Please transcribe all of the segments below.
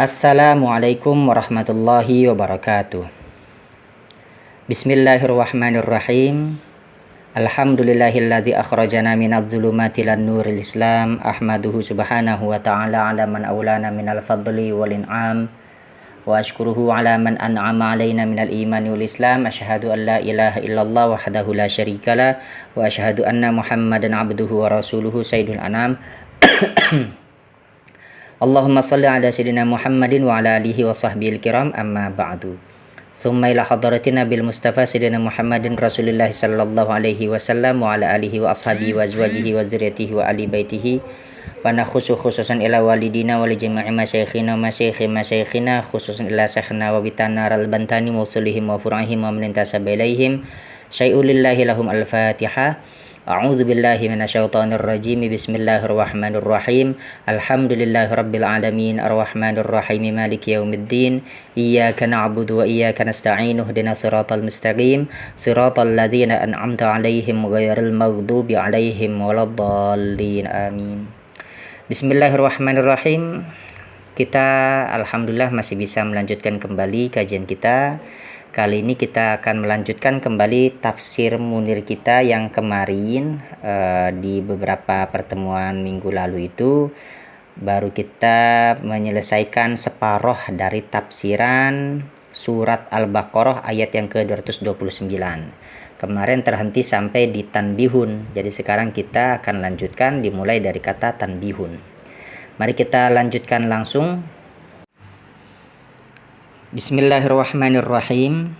Assalamualaikum warahmatullahi wabarakatuh. Bismillahirrahmanirrahim. Alhamdulillahilladzi akhrajana minadh-dhulumati ilan nuril Islam. Ahmaduhu subhanahu wa ta'ala ala man aulana minal fadli wal in'am. Wa ashkuruhu ala man an'ama alaina minal imani wal Islam. Asyhadu an la ilaha illallah wahdahu la syarikalah wa asyhadu anna Muhammadan abduhu wa rasuluhu sayyidul anam. Allahumma salli ala sayyidina Muhammadin wa ala alihi wa sahbihi al-kiram, amma ba'du. Thumma ila hadratina bil Mustafa sayyidina Muhammadin Rasulillah sallallahu alaihi wasallam wa ala alihi wa ashabihi wa azwajihi wa dzurriyyatihi wa ali baitihi wa nakhusu khususan ila walidina wa li jami'i masyayikhina wa masyayikhina khususan ila syekhna wa bitana al-bantani wa usulihim wa fur'ihim wa man intasaba ilaihim syai'ulillahi lahum al-fatihah. A'udzu billahi minasyaitonir rajim. Bismillahirrahmanirrahim. Alhamdulillahirabbil alamin arrahmanir rahim maliki yaumiddin. Iyyaka na'budu wa iyyaka nasta'in. Ihdinas siratal mustaqim. Siratal ladzina an'amta 'alaihim ghairil maghdubi 'alaihim waladdallin. Amin. Bismillahirrahmanirrahim. Kita alhamdulillah masih bisa melanjutkan kembali kajian kita. Kali ini kita akan melanjutkan kembali tafsir Munir kita yang kemarin di beberapa pertemuan minggu lalu itu baru kita menyelesaikan separuh dari tafsiran surat Al-Baqarah ayat yang ke-229. Kemarin terhenti sampai di tanbihun. Jadi sekarang kita akan lanjutkan dimulai dari kata tanbihun. Mari kita lanjutkan langsung. Bismillahirrahmanirrahim.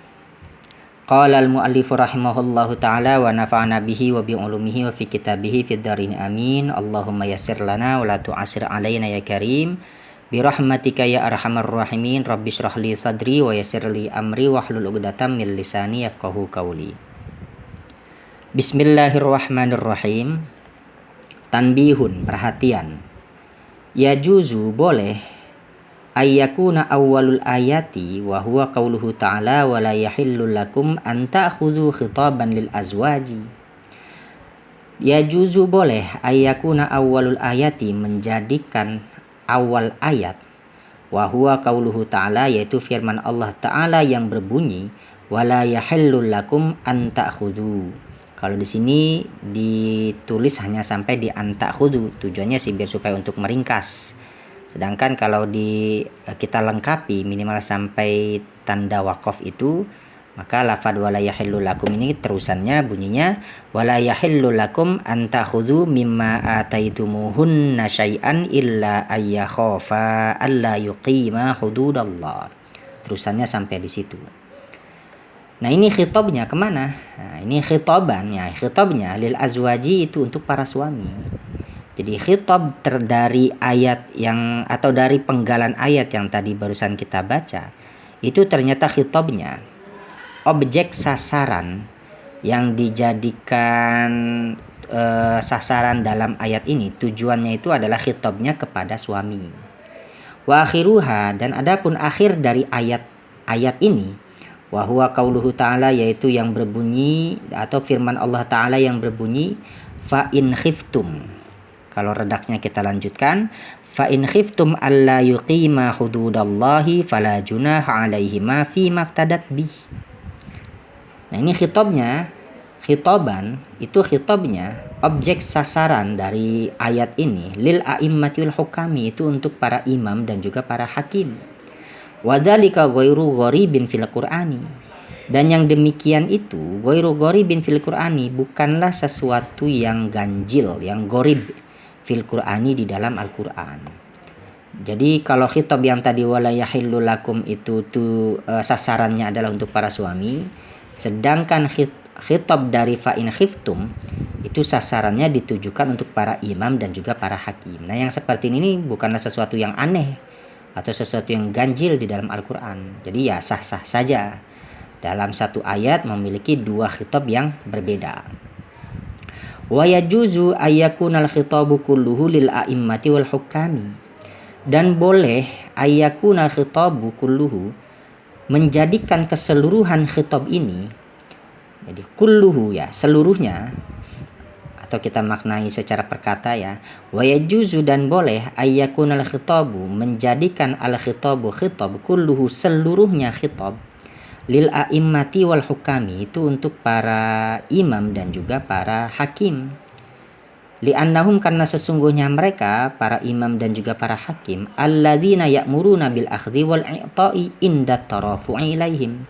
Qala al-mu'allifu rahimahullahu ta'ala wa nafa'ana bihi wa bi ulumihi wa fi kitabihi fid darin amin. Allahumma yassir lana wa la tu'assir alaina ya karim. Bi rahmatika ya arhamar rahimin. Rabbi shrah li sadri wa yassir li amri wa hlul 'uqdatam min lisani yafqahu qawli. Bismillahirrahmanirrahim. Tanbihun, perhatian. Ya juzu, boleh ayyakuna awwalul ayati wa huwa qauluhu ta'ala wa la yahillu lakum an ta'khudhu khitaban lil azwaji. Ya juzu, boleh ayyakuna awwalul ayati, menjadikan awal ayat, wa huwa qauluhu ta'ala, yaitu firman Allah Ta'ala yang berbunyi wa la yahillu lakum an ta'khudhu. Kalau di sini ditulis hanya sampai di an ta'khudhu, tujuannya sih biar supaya untuk meringkas. Sedangkan kalau kita lengkapi minimal sampai tanda waqaf itu, maka lafadz wala yahillu lakum ini terusannya bunyinya wala yahillu lakum an ta'khudhu mimma ataitumuhunna syai'an illa ayyakhafa alla yuqima hududallah. Terusannya sampai di situ. Nah, ini khitabnya kemana? Nah, ini khitabnya lil azwaji, itu untuk para suami. Jadi khitab dari ayat yang atau dari penggalan ayat yang tadi barusan kita baca, itu ternyata khitabnya objek sasaran yang dijadikan sasaran dalam ayat ini, tujuannya itu adalah khitabnya kepada suami. Wa akhiruha, dan adapun akhir dari ayat ini, wa huwa qauluhu ta'ala, yaitu yang berbunyi atau firman Allah Ta'ala yang berbunyi fa in khiftum. Kalau redaksnya kita lanjutkan, fa in khiftum alla yuqima hududallahi fala junaha alaihima fi maftadat bih. Nah, ini khitabnya objek sasaran dari ayat ini lil a'immatil hukami, itu untuk para imam dan juga para hakim. Wa dzalika ghairu gharibin fil Qur'ani. Dan yang demikian itu ghairu gharibin fil Qur'ani, bukanlah sesuatu yang ganjil, yang gharib fil Qur'ani, di dalam Al-Qur'an. Jadi kalau khitab yang tadi wala yahillu lakum itu sasarannya adalah untuk para suami, sedangkan khitab dari fa in khiftum itu sasarannya ditujukan untuk para imam dan juga para hakim. Nah, yang seperti ini bukanlah sesuatu yang aneh atau sesuatu yang ganjil di dalam Al-Qur'an. Jadi ya sah-sah saja dalam satu ayat memiliki dua khitab yang berbeda. Wa yajuzu ayyakunal khitabu kulluhu lil a'immati wal hukami. Dan boleh ayyakunal khitabu kulluhu, menjadikan keseluruhan khitab ini, jadi kulluhu ya seluruhnya, atau kita maknai secara perkata ya, wa yajuzu dan boleh ayyakunal khitabu menjadikan al khitabu khitab kulluhu seluruhnya khitab lil a'immati wal hukami itu untuk para imam dan juga para hakim. Li'annahum karena sesungguhnya mereka para imam dan juga para hakim alladzina ya'muruna bil akhdhi wal i'ta'i inda tarafu'i ilaihim.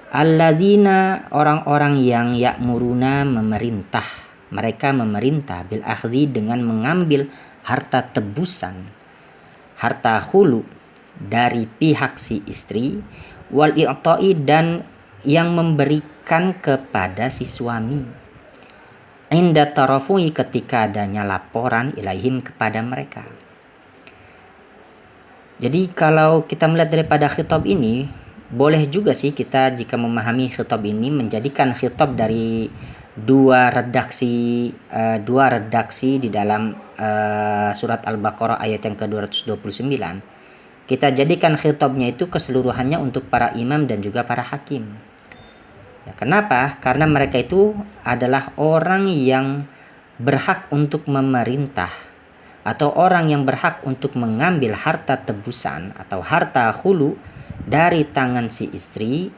Alladzina orang-orang yang ya'muruna memerintah, mereka memerintah bil akhdhi dengan mengambil harta tebusan, harta khulu dari pihak si istri, wal i'ta'i dan yang memberikan kepada si suami. Inda tarafu'i ketika adanya laporan ilaihim kepada mereka. Jadi kalau kita melihat daripada khitab ini, boleh juga sih kita jika memahami khitab ini menjadikan khitab dari dua redaksi di dalam surat Al-Baqarah ayat yang ke-229. Kita jadikan khitabnya itu keseluruhannya untuk para imam dan juga para hakim. Ya, kenapa? Karena mereka itu adalah orang yang berhak untuk memerintah atau orang yang berhak untuk mengambil harta tebusan atau harta khulu dari tangan si istri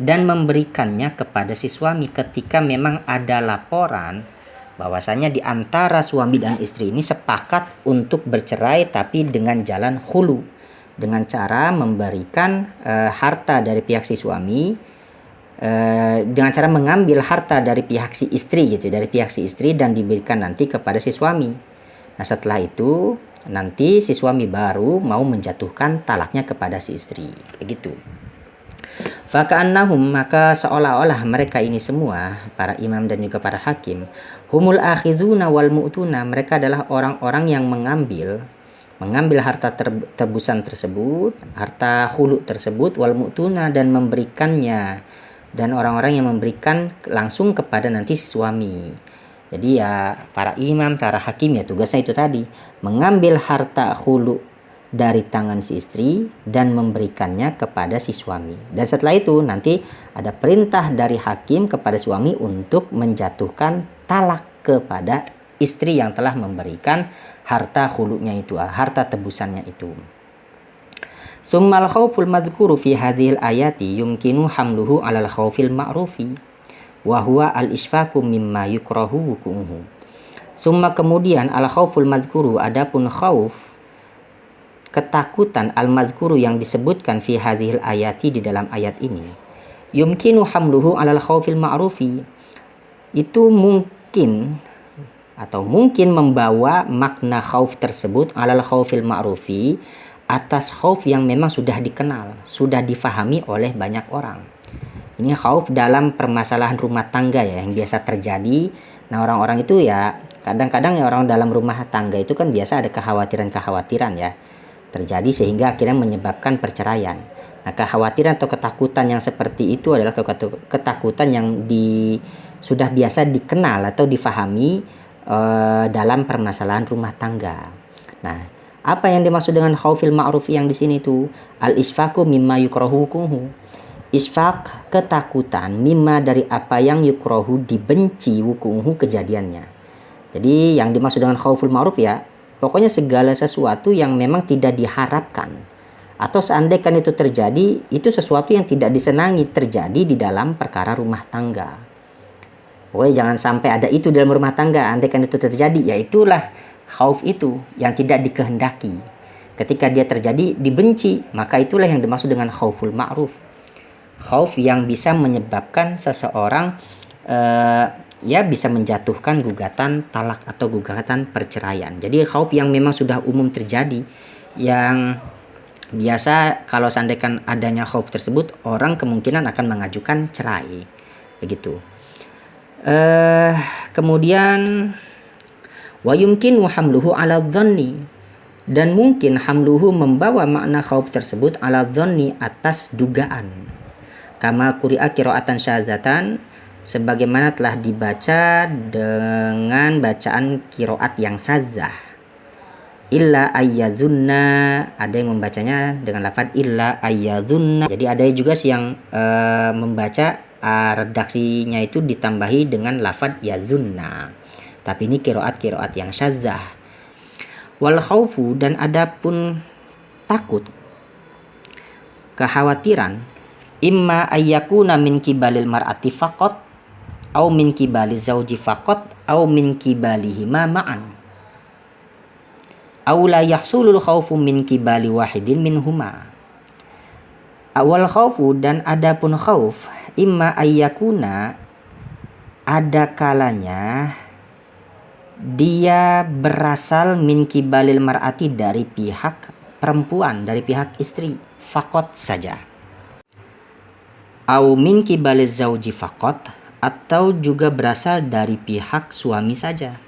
dan memberikannya kepada si suami ketika memang ada laporan bahwasanya di antara suami dan istri ini sepakat untuk bercerai tapi dengan jalan khulu, dengan cara memberikan harta dari pihak si suami, dengan cara mengambil harta dari pihak si istri gitu, dari pihak si istri dan diberikan nanti kepada si suami. Nah setelah itu nanti si suami baru mau menjatuhkan talaknya kepada si istri, begitu. Faka'annahum maka seolah-olah mereka ini semua para imam dan juga para hakim humul akhiduna wal mu'tuna, mereka adalah orang-orang yang mengambil harta tebusan tersebut, harta khulu tersebut, wal mu'tuna dan memberikannya, dan orang-orang yang memberikan langsung kepada nanti si suami. Jadi ya para imam, para hakim ya tugasnya itu tadi, mengambil harta khulu dari tangan si istri dan memberikannya kepada si suami. Dan setelah itu nanti ada perintah dari hakim kepada suami untuk menjatuhkan talak kepada istri yang telah memberikan harta khulunya itu, harta tebusannya itu. Summal khawful madhkuru fi hadhil ayati yumkinu hamluhu alal khawfil ma'rufi wa huwa al-isfaku mimma yukrahu wuku'uhu. Summa kemudian al khawful madhkuru, adapun khawf ketakutan al madhkuru yang disebutkan fi hadhil ayati di dalam ayat ini, yumkinu hamluhu alal khawfil ma'rufi, itu mungkin membawa makna khauf tersebut alal khawfil ma'rufi, atas khauf yang memang sudah dikenal, sudah difahami oleh banyak orang. Ini khauf dalam permasalahan rumah tangga ya, yang biasa terjadi. Nah orang-orang itu ya kadang-kadang ya orang dalam rumah tangga itu kan biasa ada kekhawatiran ya terjadi sehingga akhirnya menyebabkan perceraian. Nah kekhawatiran atau ketakutan yang seperti itu adalah ketakutan yang sudah biasa dikenal atau difahami dalam permasalahan rumah tangga. Nah apa yang dimaksud dengan khaufil ma'ruf yang di sini itu? Al-isfaku mimma yukrahu wuku'uhu. Isfaq ketakutan mimma dari apa yang yukrahu dibenci wuku'uhu kejadiannya. Jadi yang dimaksud dengan khauful ma'ruf ya pokoknya segala sesuatu yang memang tidak diharapkan atau seandainya itu terjadi itu sesuatu yang tidak disenangi terjadi di dalam perkara rumah tangga. Pokoknya jangan sampai ada itu dalam rumah tangga. Andaikan itu terjadi ya itulah khauf itu yang tidak dikehendaki. Ketika dia terjadi dibenci, maka itulah yang dimaksud dengan khauful ma'ruf. Khauf yang bisa menyebabkan seseorang ya bisa menjatuhkan gugatan talak atau gugatan perceraian. Jadi khauf yang memang sudah umum terjadi, yang biasa kalau seandainya adanya khauf tersebut orang kemungkinan akan mengajukan cerai, begitu. Kemudian wa yumkinu hamluhu ala dhanni, dan mungkin hamluhu membawa makna khauf tersebut ala dhanni atas dugaan. Kama quri'a qira'atan syadzatan, sebagaimana telah dibaca dengan bacaan qiraat yang sadzah. Illa ayyadzunna, ada yang membacanya dengan lafaz illa ayyadzunna. Jadi ada juga sih yang membaca redaksinya itu ditambahi dengan lafaz yazunna. Tapi ini qiraat yang syadzah. Wal khaufu, dan adapun takut, kekhawatiran, imma ayyakuna min kibalil mar'ati faqat au min kibaliz zauji faqat au min kibalihima ma'an. Au la yahsulul khaufu min kibali wahidin minhuma. Awal khaufu, dan adapun khauf, imma ayyakuna, ada kalanya dia berasal min kibalil mar'ati, dari pihak perempuan, dari pihak istri, faqat saja. Au min kibaliz zauji faqat, atau juga berasal dari pihak suami saja.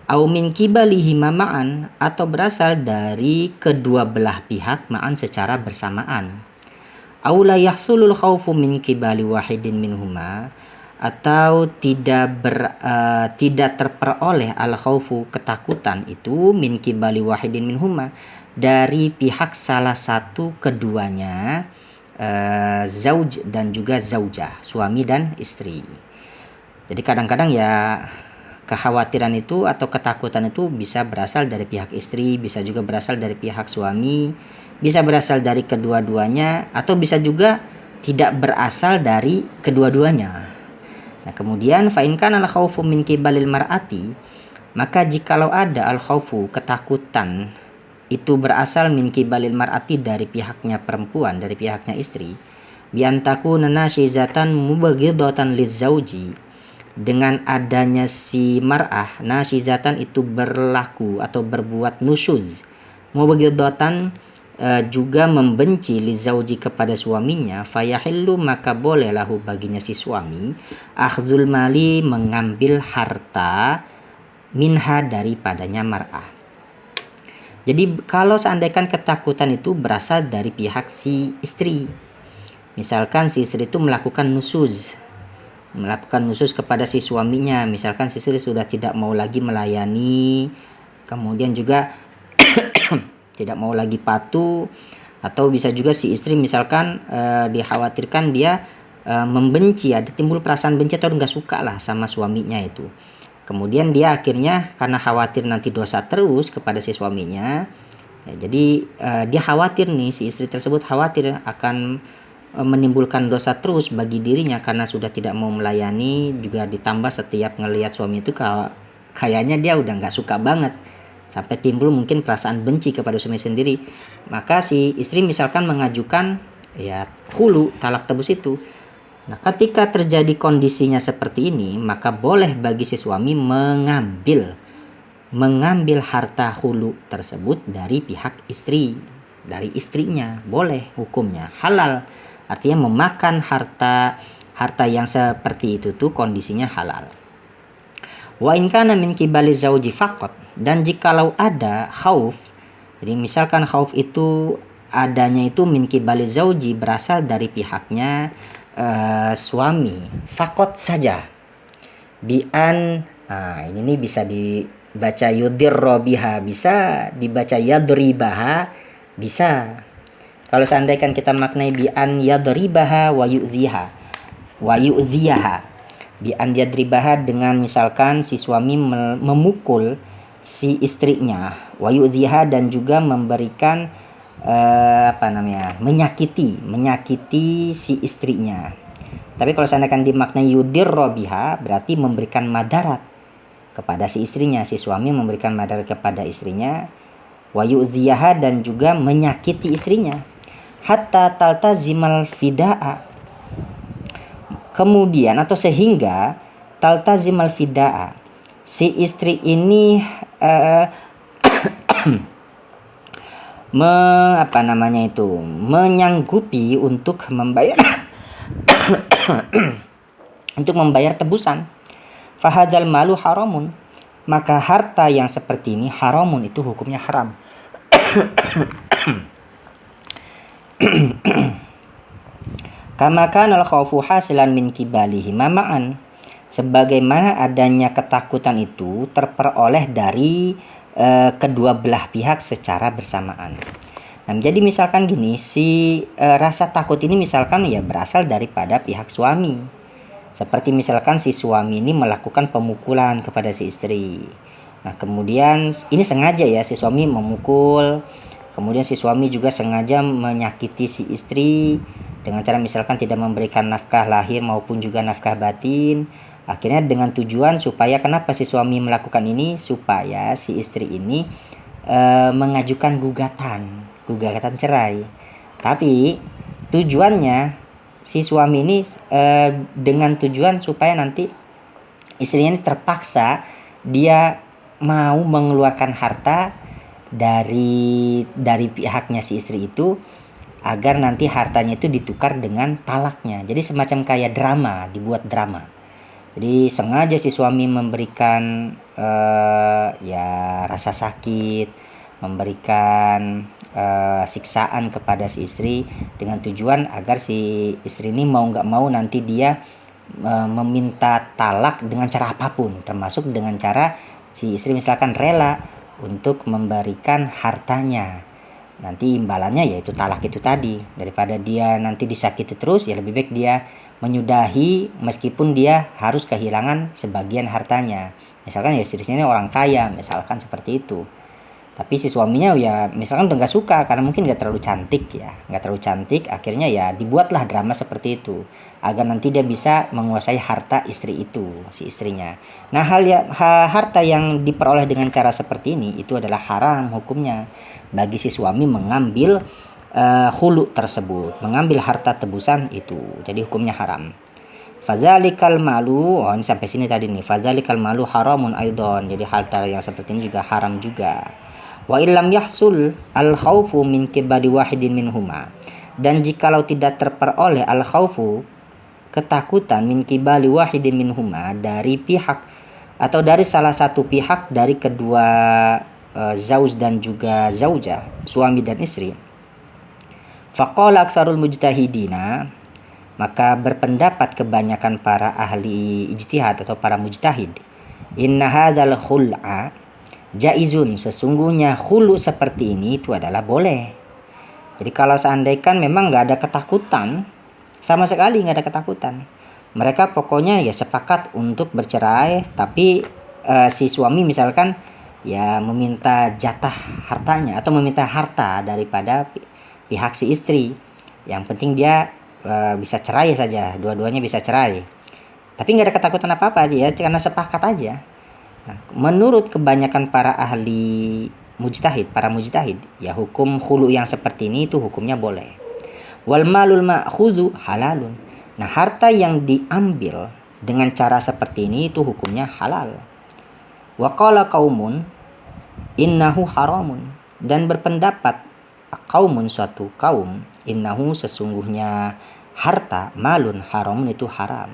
Au min kibalihima ma'an, atau berasal dari kedua belah pihak ma'an secara bersamaan. Au la yahsulul khaufu min kibali wahidin minhuma, atau tidak terperoleh al khaufu, ketakutan itu, min kibali wahidin minhuma, dari pihak salah satu keduanya, zauj dan juga zaujah, suami dan istri. Jadi kadang-kadang ya kekhawatiran itu atau ketakutan itu bisa berasal dari pihak istri, bisa juga berasal dari pihak suami, bisa berasal dari kedua-duanya, atau bisa juga tidak berasal dari kedua-duanya. Nah, kemudian fa in kana al khaufu min kibalil mar'ati, maka jikalau ada al khaufu, ketakutan itu berasal min kibalil mar'ati, dari pihaknya perempuan, dari pihaknya istri, bi antakuna nasyizatan mubaghidatan lizauji, dengan adanya si mar'ah, nasyizatan itu berlaku atau berbuat nusyuz, mubaghidatan juga membenci lizauji kepada suaminya, fayahillu, maka boleh lahu baginya si suami, akhdul mali, mengambil harta, minha, daripadanya mar'ah. Jadi kalau seandainya ketakutan itu berasal dari pihak si istri, misalkan si istri itu melakukan nusyuz kepada si suaminya, misalkan si istri sudah tidak mau lagi melayani, kemudian juga tidak mau lagi patuh, atau bisa juga si istri misalkan dikhawatirkan dia membenci, ada timbul perasaan benci atau enggak suka lah sama suaminya itu. Kemudian dia akhirnya karena khawatir nanti dosa terus kepada si suaminya, ya, jadi dia khawatir nih, si istri tersebut khawatir akan menimbulkan dosa terus bagi dirinya karena sudah tidak mau melayani, juga ditambah setiap ngelihat suami itu kayaknya dia udah nggak suka banget, sampai timbul mungkin perasaan benci kepada suami sendiri. Maka si istri misalkan mengajukan ya khulu, talak tebus itu. Nah, ketika terjadi kondisinya seperti ini, maka boleh bagi si suami mengambil harta khulu tersebut dari pihak istri, dari istrinya, boleh, hukumnya halal. Artinya memakan harta yang seperti itu tuh kondisinya halal. Wa in kana min kibali zauji faqat, dan jikalau ada khauf, jadi misalkan khauf itu adanya itu min kibali zauji, berasal dari pihaknya suami, faqat saja, bi'an, ini nih bisa dibaca yudirro biha, bisa dibaca yadribaha, bisa. Kalau seandainya kita maknai bi'an yadribaha wa yu'dhiyaha, bi'an yadribaha, dengan misalkan si suami memukul si istrinya, wa yu'dhiyaha, dan juga memberikan menyakiti si istrinya. Tapi kalau seandainya dimaknai yudirro biha, berarti memberikan madarat kepada si istrinya, si suami memberikan madarat kepada istrinya, wa yu'dhiyaha, dan juga menyakiti istrinya, hatta taltazimal fida'a, kemudian atau sehingga taltazimal fida'a, si istri ini menyanggupi untuk membayar untuk membayar tebusan. Fahadzal malu haramun, maka harta yang seperti ini haramun, itu hukumnya haram. Kama kana al-khaufu hasilan min kibalihi ma'an, sebagaimana adanya ketakutan itu terperoleh dari kedua belah pihak secara bersamaan. Nah, jadi misalkan gini, si rasa takut ini misalkan ya berasal daripada pihak suami. Seperti misalkan si suami ini melakukan pemukulan kepada si istri. Nah, kemudian ini sengaja ya, si suami memukul, kemudian si suami juga sengaja menyakiti si istri dengan cara misalkan tidak memberikan nafkah lahir maupun juga nafkah batin. Akhirnya dengan tujuan supaya, kenapa si suami melakukan ini? Supaya si istri ini mengajukan gugatan cerai. Tapi tujuannya si suami ini dengan tujuan supaya nanti istrinya ini terpaksa dia mau mengeluarkan harta dari pihaknya si istri itu, agar nanti hartanya itu ditukar dengan talaknya. Jadi semacam kayak drama, dibuat drama. Jadi sengaja si suami memberikan ya rasa sakit, memberikan siksaan kepada si istri dengan tujuan agar si istri ini mau nggak mau nanti dia meminta talak dengan cara apapun, termasuk dengan cara si istri misalkan rela untuk memberikan hartanya. Nanti imbalannya yaitu talak itu tadi. Daripada dia nanti disakiti terus, ya lebih baik dia menyudahi meskipun dia harus kehilangan sebagian hartanya. Misalkan ya istrinya orang kaya, misalkan seperti itu. Tapi si suaminya ya misalkan udah gak suka karena mungkin gak terlalu cantik ya. Gak terlalu cantik, akhirnya ya dibuatlah drama seperti itu, agar nanti dia bisa menguasai harta istri itu, si istrinya. Nah, harta yang diperoleh dengan cara seperti ini itu adalah haram hukumnya bagi si suami mengambil khulu tersebut, mengambil harta tebusan itu. Jadi hukumnya haram. Fadzalikal malu, ini sampai sini tadi nih. Fadzalikal malu haramun aidon. Jadi harta yang seperti ini juga haram juga. Wa illam yahsul al khaufu min kibali wahidin minhuma. Dan jikalau tidak terperoleh al khaufu, ketakutan, min kibali wahidin minhuma, dari pihak atau dari salah satu pihak dari kedua zauj dan juga zaujah, suami dan istri. Faqala aktsarul mujtahidina, maka berpendapat kebanyakan para ahli ijtihad atau para mujtahid, inna hadzal khul'a jaizun, sesungguhnya khulu seperti ini itu adalah boleh. Jadi kalau seandainya memang nggak ada ketakutan, sama sekali nggak ada ketakutan, mereka pokoknya ya sepakat untuk bercerai, tapi si suami misalkan ya meminta jatah hartanya atau meminta harta daripada pihak si istri. Yang penting dia bisa cerai saja, dua-duanya bisa cerai. Tapi nggak ada ketakutan apa-apa ya, karena sepakat aja. Nah, menurut kebanyakan para ahli mujtahid, para mujtahid, ya hukum khulu yang seperti ini itu hukumnya boleh. Wal malul ma'khudhu halalun. Nah, harta yang diambil dengan cara seperti ini itu hukumnya halal. Wa qala qaumun innahu haramun. Dan berpendapat qaumun, suatu kaum, innahu, sesungguhnya harta, malun haramun, itu haram.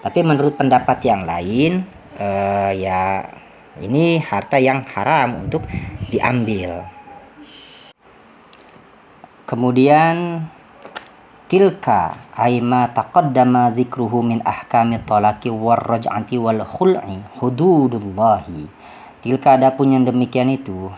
Tapi menurut pendapat yang lain ya ini harta yang haram untuk diambil. Kemudian tilka aima taqaddama dzikruhu min ahkami talaqi war raj'ati wal khul'i hududullahi. Tilka, adapun yang demikian itu,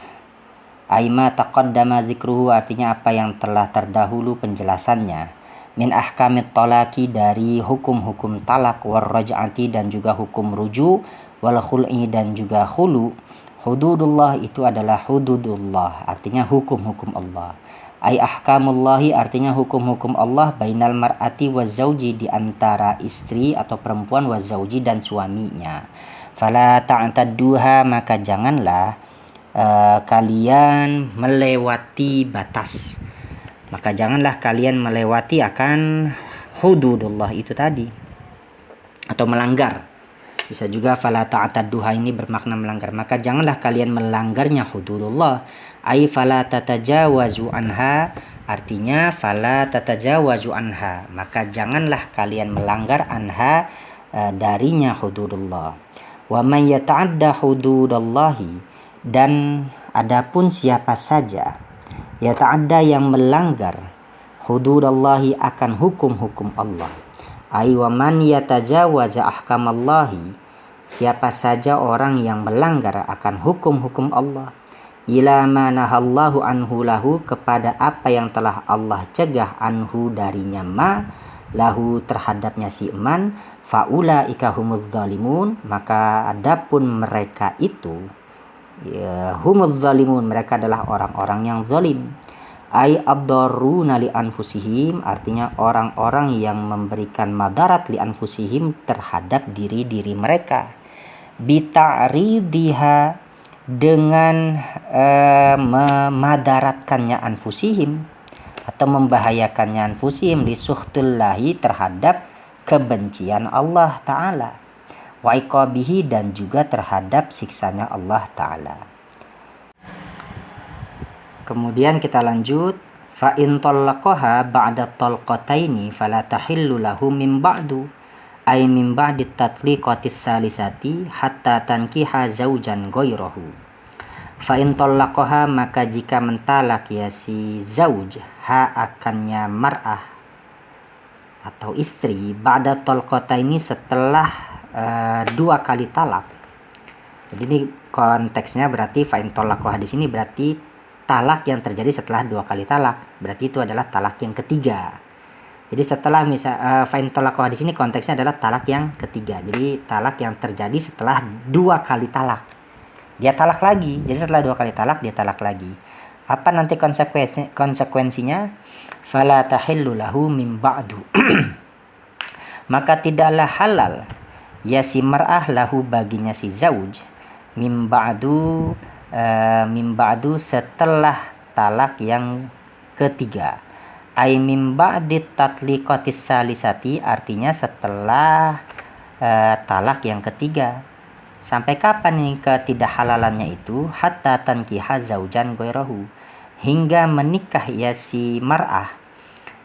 aima taqaddama dzikruhu artinya apa yang telah terdahulu penjelasannya, min ahkami talaqi dari hukum-hukum talak, war raj'ati dan juga hukum ruju, wal khul'i dan juga khulu. Hududullah itu adalah hududullah, artinya hukum-hukum Allah. Ai ahkamullahi artinya hukum-hukum Allah, bainal mar'ati wa zauji, di antara istri atau perempuan, wa zauji dan suaminya. Fala ta'tadduha, maka janganlah kalian melewati batas. Maka janganlah kalian melewati akan hududullah itu tadi, atau melanggar. Bisa juga fala ta'tadduha ini bermakna melanggar. Maka janganlah kalian melanggarnya hududullah. Ai fala tatajawazu anha, artinya fala tatajawazu anha, maka janganlah kalian melanggar anha darinya hududullah. Wa man yata'adda hududallahi, dan adapun siapa saja yata'adda yang melanggar hududallahi akan hukum-hukum Allah. Ai wa man yatajawaza ahkamallahi, siapa saja orang yang melanggar akan hukum-hukum Allah, ila ma nahallahu anhu lahu, kepada apa yang telah Allah cegah anhu darinya, ma lahu terhadapnya si eman, faulaika humudz zalimun, maka adapun mereka itu ya, humudz zalimun, mereka adalah orang-orang yang zalim. Ai ad-darruna li anfusihim, artinya orang-orang yang memberikan madarat li anfusihim terhadap diri-diri mereka. Bita'ridiha, dengan memadaratkannya anfusihim atau membahayakannya anfusihim li sukhtillahi, terhadap kebencian Allah Ta'ala, wa iqabihi, dan juga terhadap siksanya Allah Ta'ala. Kemudian kita lanjut, fa in talaqaha ba'da talqataini fala tahillu lahu min ba'du, ay min ba'di tatliqatis salisati hatta tankiha zaujan ghairahu. Fa in talaqaha, maka jika mentalak ya si zauj, ha akannya mar'ah atau istri, ba'da talqataini, setelah 2 kali talak. Jadi ini konteksnya berarti fa in talaqaha di sini berarti talak yang terjadi setelah 2 kali talak, berarti itu adalah talak yang ketiga. Jadi setelah fa in talaqaha di sini konteksnya adalah talak yang ketiga. Jadi talak yang terjadi setelah 2 kali talak. Dia talak lagi. Jadi setelah 2 kali talak dia talak lagi. Apa nanti konsekuensinya? Fala tahillu lahu min ba'du. Maka tidaklah halal ya si mar'ah lahu, baginya si zauj, min ba'du setelah talak yang ketiga. Ai min ba'di tatliqatis salisati, artinya setelah talak yang ketiga. Sampai kapan nih ketidakhalalannya itu? Hatta tankiha zaujan ghairahu, hingga menikah ya si mar'ah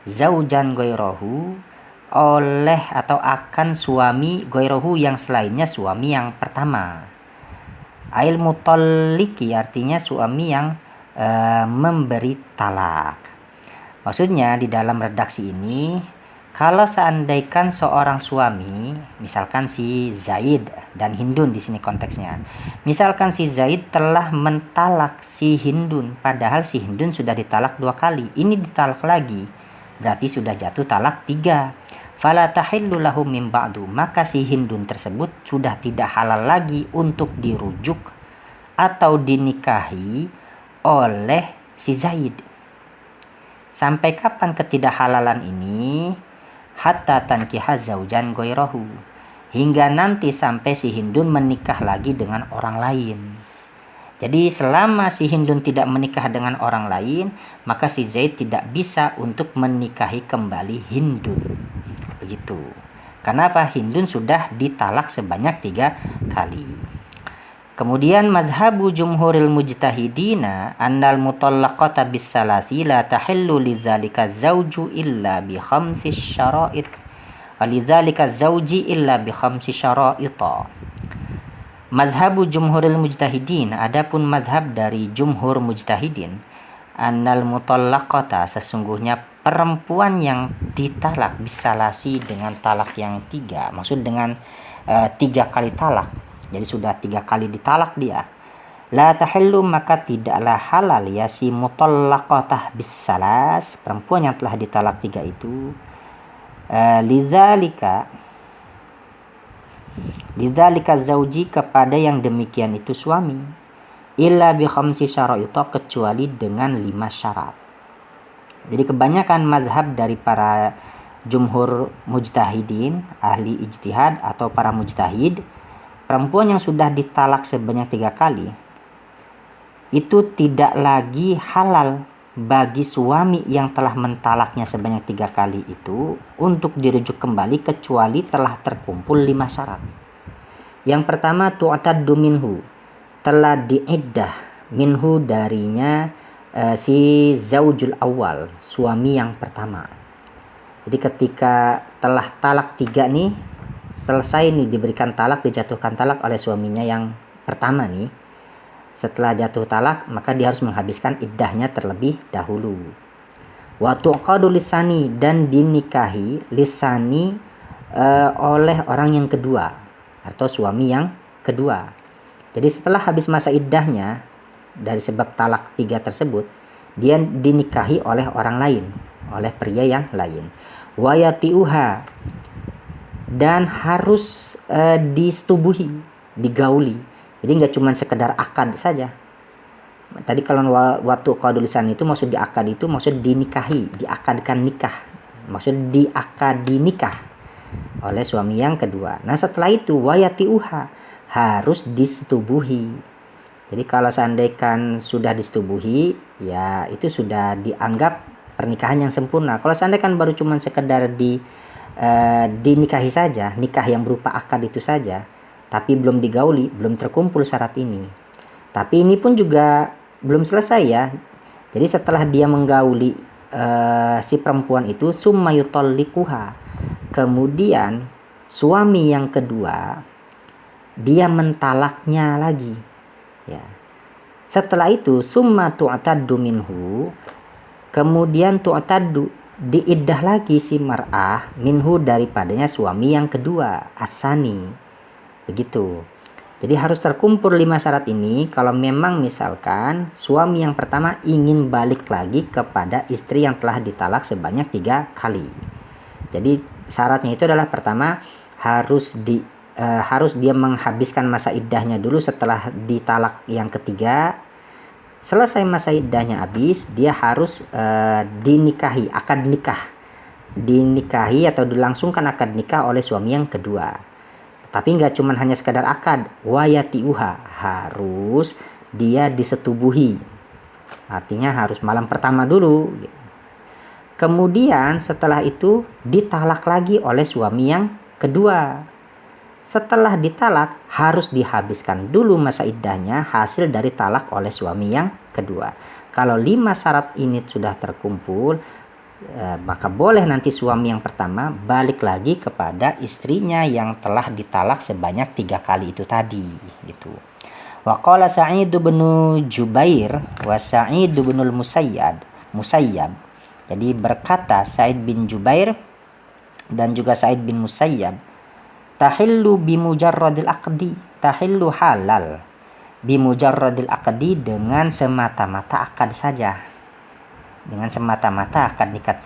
zaujan ghairahu, oleh atau akan suami ghairahu, yang selainnya suami yang pertama. Ail mutalliki, artinya suami yang memberi talak. Maksudnya di dalam redaksi ini, kalau seandainya seorang suami, misalkan si Zaid dan Hindun di sini konteksnya, misalkan si Zaid telah mentalak si Hindun, padahal si Hindun sudah ditalak 2 kali, ini ditalak lagi, berarti sudah jatuh talak 3. Fala tahillu lahu min ba'du, maka si Hindun tersebut sudah tidak halal lagi untuk dirujuk atau dinikahi oleh si Zaid. Sampai kapan ketidakhalalan ini? Hatta tankiha zaujan ghairahu, hingga nanti sampai si Hindun menikah lagi dengan orang lain. Jadi selama si Hindun tidak menikah dengan orang lain, maka si Zaid tidak bisa untuk menikahi kembali Hindun. Begitu. Kenapa? Hindun sudah ditalak sebanyak 3 kali. Kemudian madhabu jumhuril mujtahidina annal mutallaqata bis salasi la tahillu lidzalika zauju illa bi khamsi syara'id, walidzalika zauji illa bi khamsi syara'ita. Madhabu jumhuril mujtahidin, adapun madhab dari jumhur mujtahidin, annal mutallaqata, sesungguhnya perempuan yang ditalak bisalasi dengan talak yang 3, maksud dengan 3 kali talak, jadi sudah 3 kali ditalak dia, la tahillu, maka tidaklah halal ya si mutallaqatah bisalas, perempuan yang telah ditalak 3 itu, lidzalika zauji, kepada yang demikian itu suami, illa bi khamsi syara'ita, kecuali dengan 5 syarat. Jadi kebanyakan mazhab dari para jumhur mujtahidin, ahli ijtihad atau para mujtahid, perempuan yang sudah ditalak sebanyak 3 kali itu tidak lagi halal bagi suami yang telah mentalaknya sebanyak 3 kali itu untuk dirujuk kembali, kecuali telah terkumpul 5 syarat. Yang pertama, tu'taddu minhu, telah diiddah, minhu darinya si zaujul awal, suami yang pertama. Jadi ketika telah talak 3 nih, selesai nih, diberikan talak, dijatuhkan talak oleh suaminya yang pertama nih, setelah jatuh talak maka dia harus menghabiskan iddahnya terlebih dahulu. Wa tuqadu lisani, dan dinikahi lisani oleh orang yang kedua atau suami yang kedua. Jadi setelah habis masa iddahnya dari sebab talak 3 tersebut, dia dinikahi oleh orang lain. oleh pria yang lain. Wayatiuha, dan harus disetubuhi, digauli. Jadi nggak cuma sekedar akad saja. Tadi kalau waktu qadul lisan itu maksud diakad itu maksud dinikahi, diakadkan nikah, maksud diakadi nikah oleh suami yang kedua. Nah setelah itu wayatiuha, harus disetubuhi. Jadi kalau seandainya sudah disetubuhi, ya itu sudah dianggap pernikahan yang sempurna. Kalau seandainya baru cuma sekedar dinikahi saja, nikah yang berupa akad itu saja, tapi belum digauli, belum terkumpul syarat ini. Tapi ini pun juga belum selesai ya. Jadi setelah dia menggauli si perempuan itu, summa yutallikuha, kemudian suami yang kedua dia mentalaknya lagi ya. Setelah itu summa tu'taddu minhu, kemudian tu'taddu, diiddah lagi si mar'ah minhu, daripadanya suami yang kedua, asani. Begitu. Jadi harus terkumpul 5 syarat ini kalau memang misalkan suami yang pertama ingin balik lagi kepada istri yang telah ditalak sebanyak 3 kali. Jadi syaratnya itu adalah pertama harus dia menghabiskan masa iddahnya dulu setelah ditalak yang ketiga. Selesai masa iddahnya habis, dia harus dinikahi, akad nikah. Dinikahi atau dilangsungkan akad nikah oleh suami yang kedua. Tapi nggak cuma hanya sekadar akad, wayatiuha, harus dia disetubuhi. Artinya harus malam pertama dulu. Kemudian setelah itu ditalak lagi oleh suami yang kedua. Setelah ditalak harus dihabiskan dulu masa iddahnya hasil dari talak oleh suami yang kedua. Kalau 5 syarat ini sudah terkumpul, maka boleh nanti suami yang pertama balik lagi kepada istrinya yang telah ditalak sebanyak 3 kali itu tadi gitu. Wa qala Sa'id bin Jubair wa Sa'id bin Musayyab. Jadi berkata Sa'id bin Jubair dan juga Sa'id bin Musayyab, tahillu bimujarradil aqdi, tahillu halal bimujarradil aqdi, dengan semata-mata akad saja. Dengan semata-mata akad nikah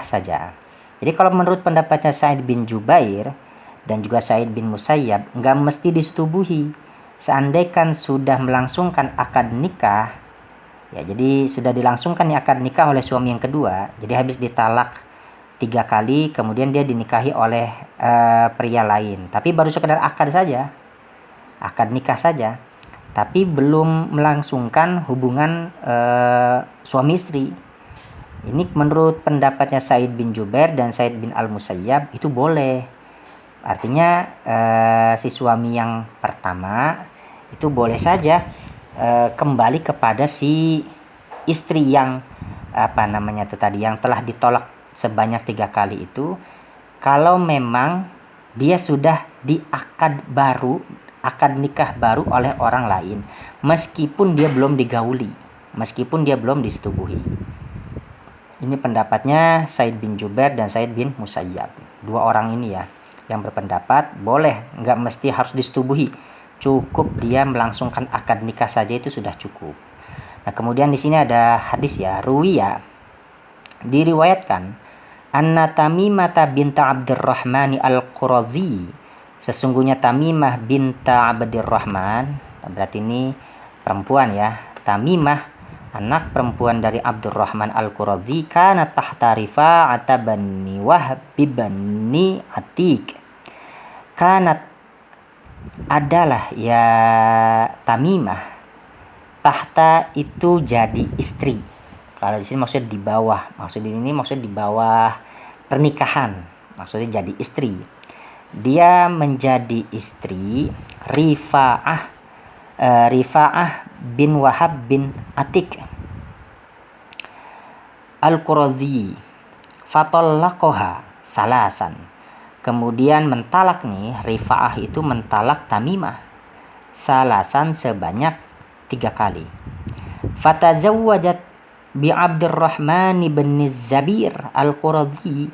saja. Jadi kalau menurut pendapatnya Sa'id bin Jubair dan juga Sa'id bin Musayyab, nggak mesti disetubuhi. Seandainya sudah melangsungkan akad nikah, ya jadi sudah dilangsungkan akad nikah oleh suami yang kedua, jadi habis ditalak 3 kali, kemudian dia dinikahi oleh pria lain, tapi baru sekedar akad saja, akad nikah saja, tapi belum melangsungkan hubungan suami istri. Ini menurut pendapatnya Sa'id bin Jubair dan Sa'id bin Al-Musayyab itu boleh. Artinya si suami yang pertama itu boleh saja kembali kepada si istri yang yang telah ditolak sebanyak 3 kali itu, kalau memang dia sudah diakad nikah baru oleh orang lain, meskipun dia belum digauli, meskipun dia belum disetubuhi. Ini pendapatnya Sa'id bin Jubair dan Sa'id bin Musayyab. 2 orang ini ya yang berpendapat boleh, nggak mesti harus disetubuhi, cukup dia melangsungkan akad nikah saja itu sudah cukup. Nah kemudian di sini ada hadis ya, ruwiya, diriwayatkan, anna Tamimata binta Abdurrahman al-Qurazi, sesungguhnya Tamimah binta Abdurrahman, berarti ini perempuan ya, Tamimah anak perempuan dari Abdurrahman al-Qurazi, kana tahta Rifa'ata bani Wahb bani Atiq. Kanat adalah ya Tamimah, tahta itu jadi istri. Kalau di sini maksudnya di bawah, maksudnya di bawah pernikahan, maksudnya jadi istri. Dia menjadi istri Rifa'ah bin Wahab bin Atiq al-Qurazi, fatallaqaha salasan. Kemudian mentalak nih, Rifa'ah itu mentalak Tamimah salasan sebanyak 3 kali. Fatazawwajat bi Abdurrahman bin Zabir al-Qurazi,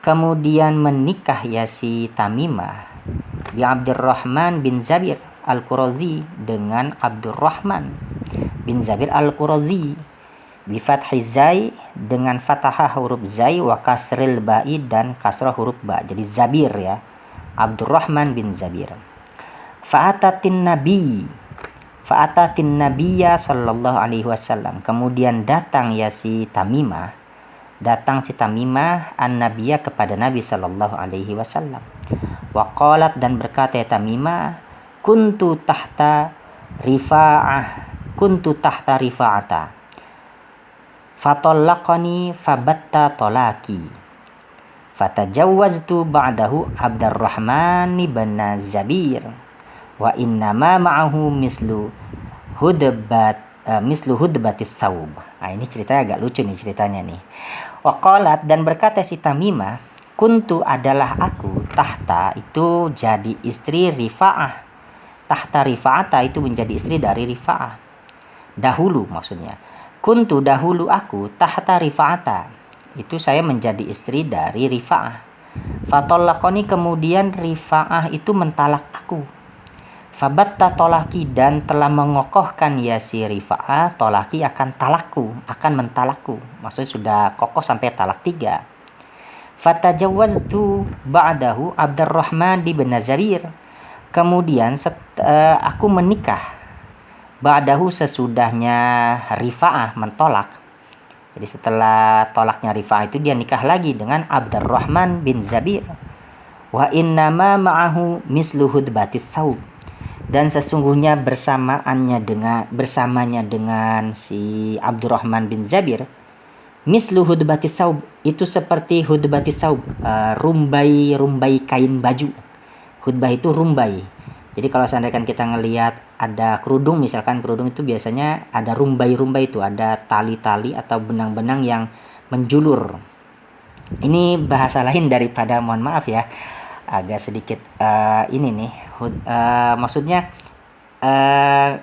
kemudian menikah ya si Tamimah bi Abdurrahman bin Zabir al-Qurazi, dengan Abdurrahman bin Zabir al-Qurazi. bi fathiz zai, dengan fathah huruf zai, wa kasril ba'i, dan kasrah huruf ba. Jadi Zabir ya. Abdurrahman bin Zabir. Fa'atatin nabiyya sallallahu alaihi wasallam. Kemudian datang si Tamimah an-nabiyya kepada Nabi sallallahu alaihi wasallam. Wa qalat, dan berkata Tamimah, kuntu tahta rifa'ata fatallaqani fabatta talaki fatajawwaztu ba'dahu Abdurrahman bin Zabir wa innama ma'ahu mislu hudbatis saub. Nah, ini ceritanya agak lucu nih ceritanya nih. Wa qalat, dan berkata si Tamimah, kuntu adalah aku, tahta itu jadi istri Rifa'ah. Tahta Rifa'ata itu menjadi istri dari Rifa'ah. Dahulu maksudnya. Kuntu dahulu aku, tahta Rifa'ata. Itu saya menjadi istri dari Rifa'ah. Fatallaqani, kemudian Rifa'ah itu mentalak aku. Fabatta tolaki, dan telah mengokohkan si Rifa'ah tolaki akan mentalakku. Maksudnya sudah kokoh sampai talak 3. Fatajawwaztu ba'dahu Abdurrahman bin Zabir. Kemudian aku menikah ba'dahu, sesudahnya Rifa'ah mentolak. Jadi setelah tolaknya Rifa'ah itu dia nikah lagi dengan Abdurrahman bin Zabir. Wa innama ma'ahu mislu hudbatis saub, dan sesungguhnya bersamanya dengan si Abdurrahman bin Zabir, mislu hudbatis saub, itu seperti hudbatis saub, rumbai kain baju. Hudbah itu rumbai. Jadi kalau seandainya kita ngelihat ada kerudung, misalkan kerudung itu biasanya ada rumbai-rumbai, itu ada tali-tali atau benang-benang yang menjulur. Ini bahasa lain daripada, mohon maaf ya, agak sedikit ini nih, maksudnya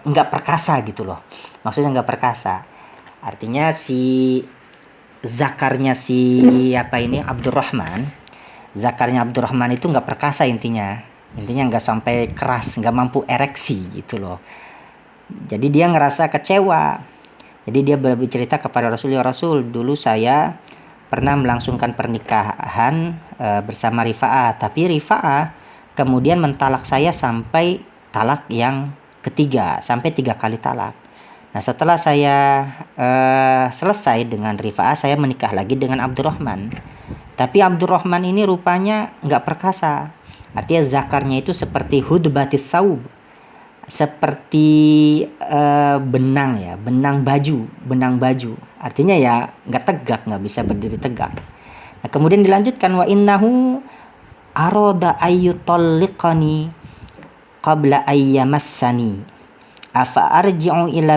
nggak perkasa gitu loh. Maksudnya nggak perkasa. Artinya si zakarnya Abdurrahman itu nggak perkasa intinya nggak sampai keras, nggak mampu ereksi gitu loh. Jadi dia ngerasa kecewa. Jadi dia bercerita kepada Rasul, ya Rasul, dulu saya pernah melangsungkan pernikahan bersama Rifa'ah, tapi Rifa'ah kemudian mentalak saya sampai talak yang ketiga, sampai 3 kali talak. Nah, setelah saya selesai dengan Rifa'ah, saya menikah lagi dengan Abdurrahman. Tapi Abdurrahman ini rupanya nggak perkasa. Artinya zakarnya itu seperti hudbatis saub, seperti benang baju. Artinya ya nggak tegak, nggak bisa berdiri tegak. Nah, kemudian dilanjutkan, wa innahu aroda ayyutalliqani qabla ayyamassani afa arji'u ila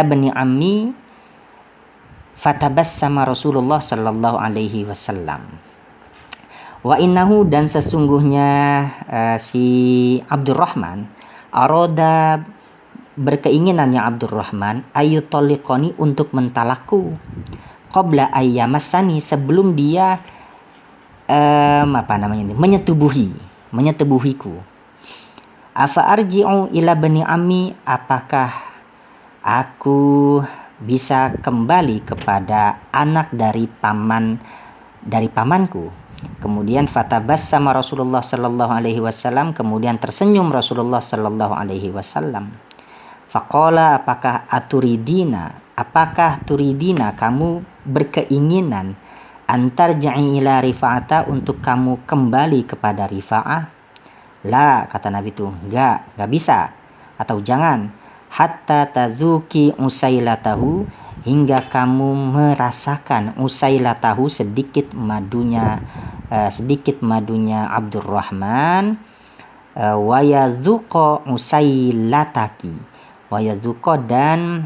bani ammi fatabassama Rasulullah sallallahu alaihi wasallam. Wa innahu, dan sesungguhnya si Abdurrahman aroda, berkeinginannya Abdurrahman, ayyutalliqani, untuk mentalakku, qabla ayyamassani, sebelum dia menyetubuhiku. Afa arji'u ila bani ammi, apakah aku bisa kembali kepada anak dari pamanku. Kemudian fatabassama Rasulullah sallallahu alaihi wasallam, kemudian tersenyum Rasulullah sallallahu alaihi wasallam. Faqala, apakah turidina, kamu berkeinginan, antarja'i ila Rifa'ata, untuk kamu kembali kepada Rifa'ah? La, kata Nabi itu, enggak bisa, atau jangan, hatta tazuki usailatahu, hingga kamu merasakan usailatahu, sedikit madunya Abdurrahman, wayadzuqa usailataki, dan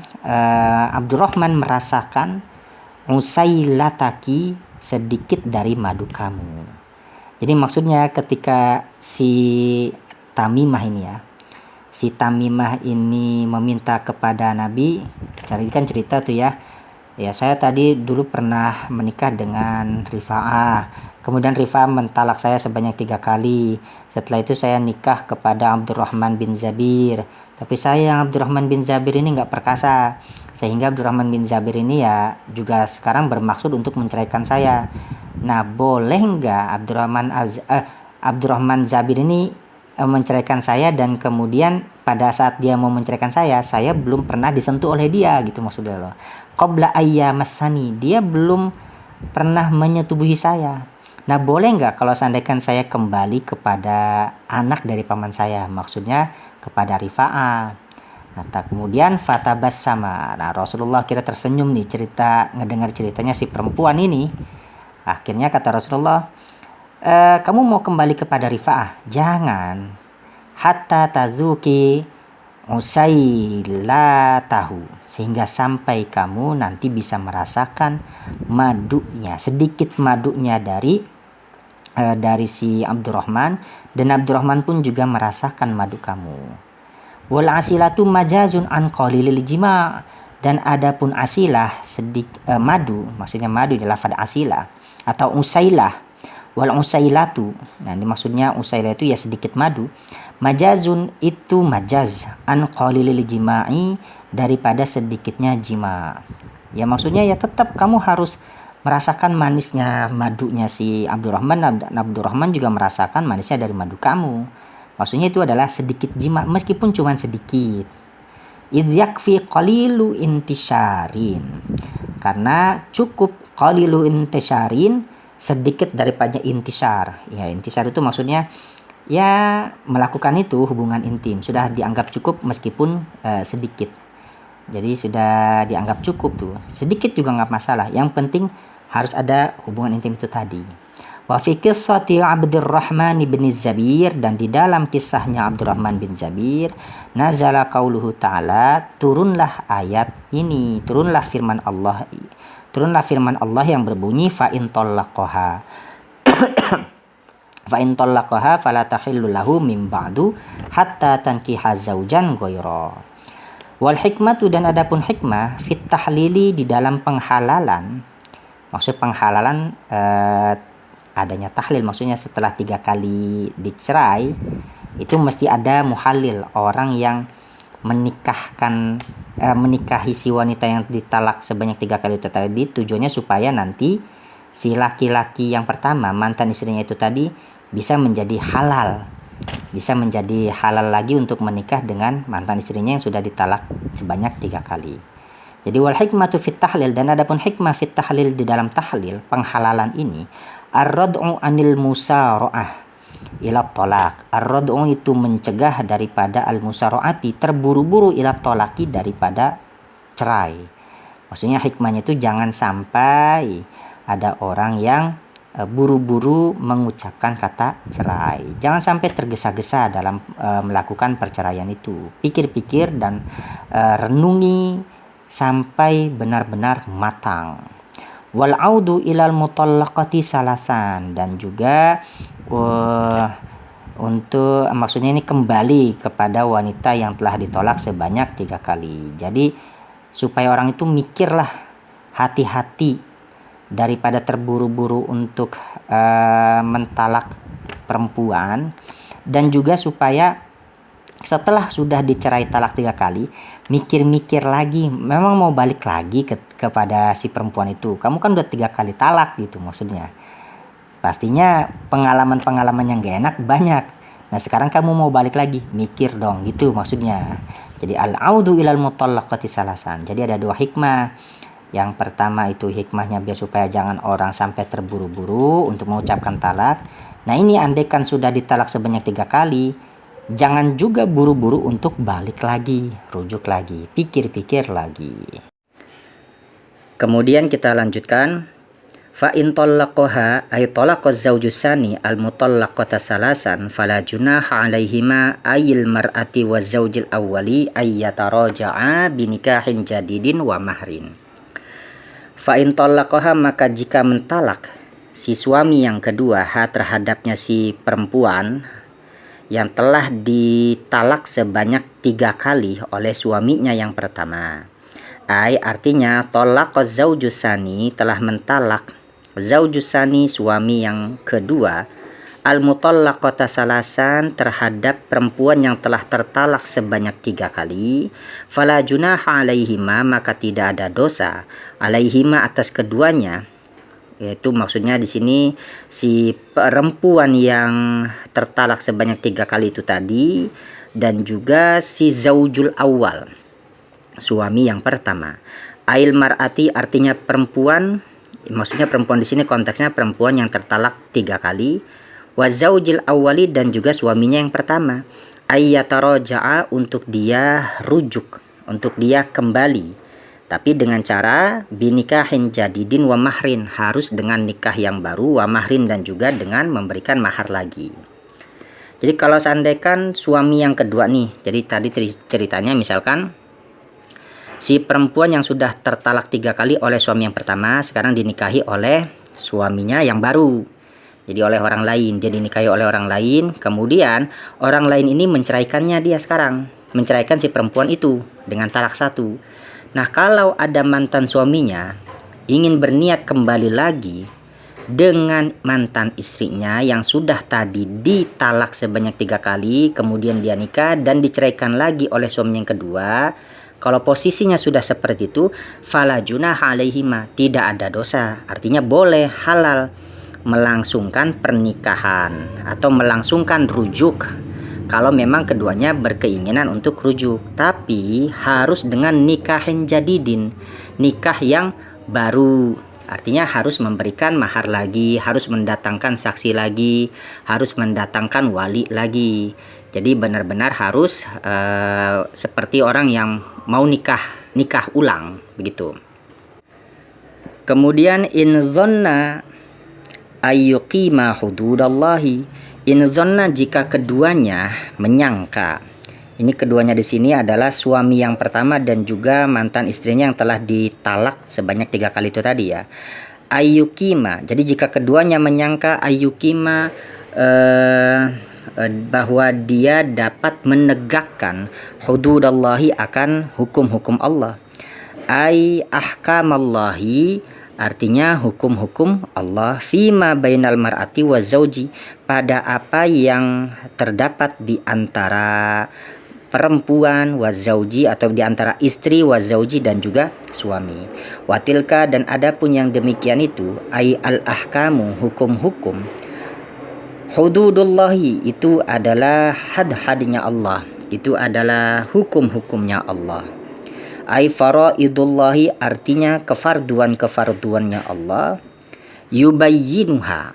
Abdurrahman merasakan usailataki, sedikit dari madu kamu. Jadi maksudnya ketika si Tamimah ini meminta kepada Nabi, carikan cerita tuh ya, Ya, saya tadi dulu pernah menikah dengan Rifa'ah. Kemudian Rifa'ah mentalak saya sebanyak 3 kali. Setelah itu saya nikah kepada Abdurrahman bin Zabir. Tapi sayang Abdurrahman bin Zabir ini nggak perkasa. Sehingga Abdurrahman bin Zabir ini ya juga sekarang bermaksud untuk menceraikan saya. Nah, boleh nggak Abdurrahman Zabir ini menceraikan saya, dan kemudian pada saat dia mau menceraikan saya belum pernah disentuh oleh dia gitu maksudnya loh. Qabla ayyamasani, dia belum pernah menyetubuhi saya. Nah, boleh nggak kalau seandainya saya kembali kepada anak dari paman saya, maksudnya kepada Rifa'ah. Nah, kemudian fatabas sama. Nah, Rasulullah kira tersenyum nih ngedengar ceritanya si perempuan ini. Akhirnya kata Rasulullah, kamu mau kembali kepada Rifa'ah? Jangan. Hatta tazuki usailatahu, sehingga sampai kamu nanti bisa merasakan madunya, sedikit madunya dari si Abdurrahman, dan Abdurrahman pun juga merasakan madu kamu. Wal asilatu majazun an qalilil jima', dan adapun asilah madu, maksudnya madu adalah lafaz asilah atau usailah. Wal usailatu, nah ini maksudnya usailah itu ya sedikit madu. Majazun itu majaz an qalilil jima'i, daripada sedikitnya jima. Ya maksudnya ya tetap kamu harus merasakan manisnya madunya si Abdurrahman, dan Abdurrahman juga merasakan manisnya dari madu kamu. Maksudnya itu adalah sedikit jima, meskipun cuma sedikit. Idh yakfi qalilu intisharin, karena cukup qalilu intisharin, sedikit daripada intisar. Ya, intisar itu maksudnya ya melakukan itu hubungan intim sudah dianggap cukup meskipun sedikit. Jadi sudah dianggap cukup tuh. Sedikit juga nggak masalah. Yang penting harus ada hubungan intim itu tadi. Wa fi qissati Abdurrahman bin Zabir, dan di dalam kisahnya Abdurrahman bin Zabir, nazala qauluhu ta'ala, turunlah ayat ini, turunlah firman Allah yang berbunyi fa in talaqaha fala tahillu lahu min ba'du hatta tankiha zaujan ghaira. Wal hikmatu, dan adapun hikmah fit tahlili, di dalam penghalalan. Maksud penghalalan adanya tahlil, maksudnya setelah 3 kali dicerai itu mesti ada muhalil, orang yang menikahi si wanita yang ditalak sebanyak 3 kali itu tadi, tujuannya supaya nanti si laki-laki yang pertama, mantan istrinya itu tadi, bisa menjadi halal lagi untuk menikah dengan mantan istrinya yang sudah ditalak sebanyak 3 kali. Jadi wal hikmatu fit tahlil, dan adapun hikmah fit tahlil, di dalam tahlil penghalalan ini, ar-rad'u anil musara'ah ila tolak. Ar-rad'u itu mencegah daripada al-musara'ati, terburu-buru, ila tolaki, daripada cerai. Maksudnya hikmahnya itu jangan sampai ada orang yang buru-buru mengucapkan kata cerai. Jangan sampai tergesa-gesa dalam melakukan perceraian itu. Pikir-pikir dan renungi sampai benar-benar matang. Wal audu ilal mutallaqati salasan, dan juga untuk maksudnya ini kembali kepada wanita yang telah ditolak sebanyak 3 kali. Jadi supaya orang itu mikirlah, hati-hati daripada terburu-buru untuk mentalak perempuan, dan juga supaya setelah sudah dicerai talak 3 kali, mikir-mikir lagi, memang mau balik lagi kepada si perempuan itu. Kamu kan udah 3 kali talak gitu maksudnya. Pastinya pengalaman-pengalaman yang gak enak banyak. Nah sekarang kamu mau balik lagi, mikir dong gitu maksudnya. Jadi al-audu ilal mutallaqati salasan. Jadi ada 2 hikmah. Yang pertama itu hikmahnya biar supaya jangan orang sampai terburu-buru untuk mengucapkan talak. Nah ini andaikan sudah ditalak sebanyak 3 kali, jangan juga buru-buru untuk balik lagi, rujuk lagi, pikir-pikir lagi. Kemudian kita lanjutkan. Fa in talaqaha ay talaqaz zawjus sani al mutallaqata salasan fala junaha alaihima ayil mar'ati waz zawjil awwali ay yataraja'a binikahin jadidin wa mahrin. Fa in talaqaha, maka jika mentalak si suami yang kedua terhadapnya si perempuan yang telah ditalak sebanyak 3 kali oleh suaminya yang pertama. Artinya talaqaz zaujusani, telah mentalak zaujusani, suami yang kedua, al-mutallaqata salasan, terhadap perempuan yang telah tertalak sebanyak 3 kali, fala junaha alaihima, maka tidak ada dosa alaihima, atas keduanya, yaitu maksudnya di sini si perempuan yang tertalak sebanyak 3 kali itu tadi, dan juga si zaujul awal, suami yang pertama. Ail mar'ati, artinya perempuan, maksudnya perempuan di sini konteksnya perempuan yang tertalak 3 kali, wa zaujil awwali, dan juga suaminya yang pertama, ayyataraja'a, untuk dia rujuk, untuk dia kembali, tapi dengan cara binikahin jadidin wa mahrin, harus dengan nikah yang baru, wa mahrin, dan juga dengan memberikan mahar lagi. Jadi kalau seandainya suami yang kedua nih, jadi tadi ceritanya misalkan si perempuan yang sudah tertalak 3 kali oleh suami yang pertama sekarang dinikahi oleh suaminya yang baru. Jadi oleh orang lain, dia dinikahi oleh orang lain, kemudian orang lain ini menceraikannya dia sekarang, menceraikan si perempuan itu dengan talak 1. Nah, kalau ada mantan suaminya ingin berniat kembali lagi dengan mantan istrinya yang sudah tadi ditalak sebanyak 3 kali, kemudian dia nikah dan diceraikan lagi oleh suami yang kedua, kalau posisinya sudah seperti itu, fala junaha alaihima, tidak ada dosa, artinya boleh, halal melangsungkan pernikahan atau melangsungkan rujuk kalau memang keduanya berkeinginan untuk rujuk, tapi harus dengan nikahin jadidin, nikah yang baru, artinya harus memberikan mahar lagi, harus mendatangkan saksi lagi, harus mendatangkan wali lagi. Jadi benar-benar harus seperti orang yang mau nikah ulang begitu. Kemudian in dhanna ayyuqima hududallahi, in dhanna, jika keduanya menyangka. Ini keduanya di sini adalah suami yang pertama dan juga mantan istrinya yang telah ditalak sebanyak 3 kali itu tadi ya. Ayyuqima, jadi jika keduanya menyangka ayyuqima bahwa dia dapat menegakkan hududallahi, akan hukum-hukum Allah. Ahkamallahi, artinya hukum-hukum Allah, fima bainal mar'ati wa zauji, pada apa yang terdapat di antara perempuan wa zauji, atau di antara istri wa zauji, dan juga suami. Watilka, dan adapun yang demikian itu, ai al ahkamu, hukum-hukum, hududullahi, itu adalah had-hadnya Allah, itu adalah hukum-hukumnya Allah. Ai faraidullahi, artinya kefarduan-kefarduannya Allah. Yubayyinuha,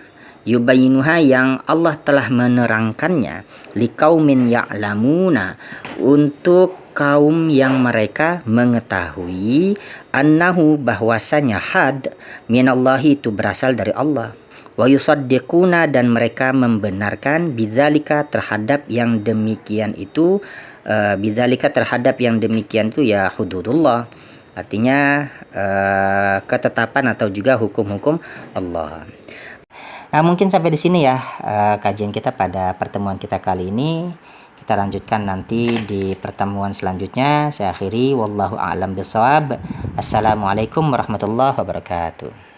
yang Allah telah menerangkannya, liqaumin ya'lamuna, untuk kaum yang mereka mengetahui, annahu, bahwasanya had minallahi, itu berasal dari Allah, wa yusaddiquna, dan mereka membenarkan, bidzalika, terhadap yang demikian itu, bidzalika, terhadap yang demikian itu ya hududullah, artinya ketetapan atau juga hukum-hukum Allah. Nah, mungkin sampai di sini ya kajian kita pada pertemuan kita kali ini. Kita lanjutkan nanti di pertemuan selanjutnya. Saya akhiri, wallahu a'lam bishawab. Assalamualaikum warahmatullahi wabarakatuh.